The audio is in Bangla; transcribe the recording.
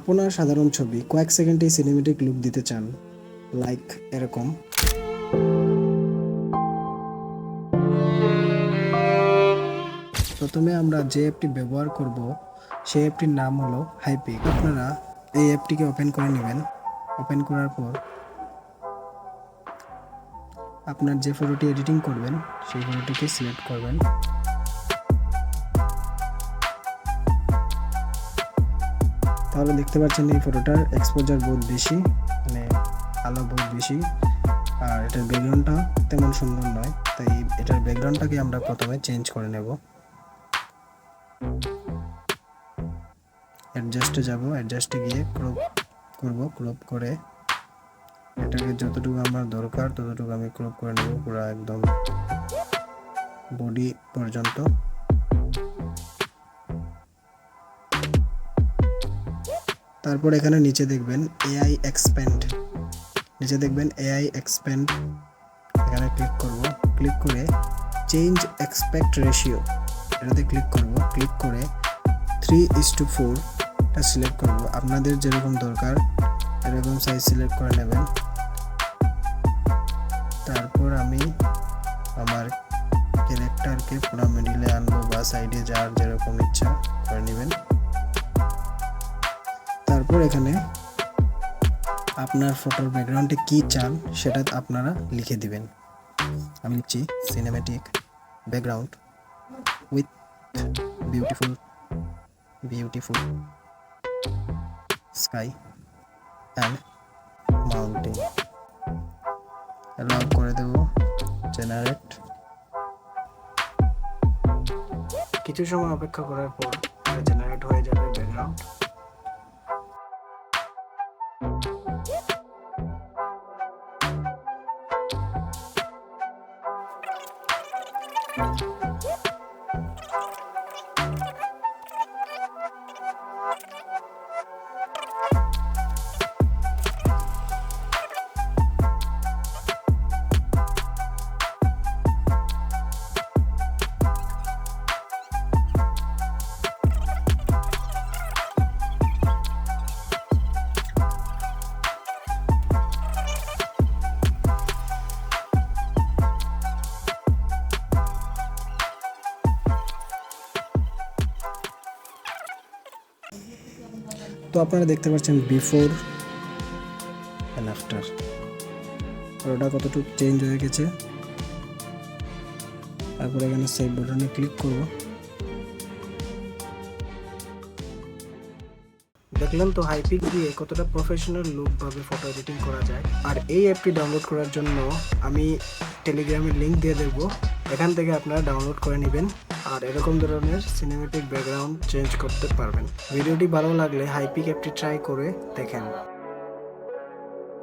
আপনার সাধারণ ছবি কয়েক সেকেন্ডে সিনেমেটিক লুক দিতে চান, লাইক এরকম। প্রথমে আমরা যে অ্যাপটি ব্যবহার করব সেই অ্যাপটির নাম হলো হাইপিক। আপনারা এই অ্যাপটিকে ওপেন করে নেবেন। ওপেন করার পর আপনার যে ফটোটি এডিটিং করবেন সেই ফটোটিকে সিলেক্ট করবেন। তাহলে দেখতে পাচ্ছেন এই ফটোটার এক্সপোজার বহুত বেশি, মানে আলো বহুত বেশি, আর এটার ব্যাকগ্রাউন্ডটা তেমন সুন্দর নয়। তাই এটার ব্যাকগ্রাউন্ডটাকে আমরা প্রথমে চেঞ্জ করে নেব। অ্যাডজাস্টে যাব, অ্যাডজাস্টে গিয়ে ক্রপ করব। ক্রপ করে এটাকে যতটুকু আমার দরকার ততটুকু আমি ক্রপ করে নেব, পুরো একদম বডি পর্যন্ত। তারপর এখানে নিচে দেখবেন এআই এক্সপ্যান্ড, নিচে দেখবেন এআই এক্সপ্যান্ড, এখানে ক্লিক করব। ক্লিক করে চেঞ্জ অ্যাসপেক্ট রেশিও এটাতে ক্লিক করব। ক্লিক করে 3:4 এটা সিলেক্ট করব। আপনাদের যেরকম দরকার এরকম সাইজ সিলেক্ট করে নেবেন। তারপর আমি আমার ক্যারেক্টারকে পুরো মিডিলে আনবো বা সাইডে যার যেরকম ইচ্ছা করে নেবেন। তারপর এখানে আপনার ফটোর ব্যাকগ্রাউন্ডে কি চান সেটা আপনারা লিখে দিবেন। আমি লিখছি cinematic background with beautiful sky and mountain. Allow করে দেব, জেনারেট। কিছু সময় অপেক্ষা করার পর জেনারেট হয়ে যাবে ব্যাকগ্রাউন্ড। তো আপনারা দেখতে পাচ্ছেন বিফোর অ্যান্ড আফটার, ওটা কতটুকু চেঞ্জ হয়ে গেছে। তারপর এখানে সেভ বাটনে ক্লিক করব। দেখলেন তো হাইপিক দিয়ে কতটা প্রফেশনাল লুক ভাবে ফটো এডিটিং করা যায়। আর এই অ্যাপটি ডাউনলোড করার জন্য আমি টেলিগ্রামের লিঙ্ক দিয়ে দেব, এখান থেকে আপনারা ডাউনলোড করে নেবেন আর এরকম ধরনের সিনেমেটিক ব্যাকগ্রাউন্ড চেঞ্জ করতে পারবেন। ভিডিওটি ভালো লাগলে হাইপিক অ্যাপটি ট্রাই করে দেখেন।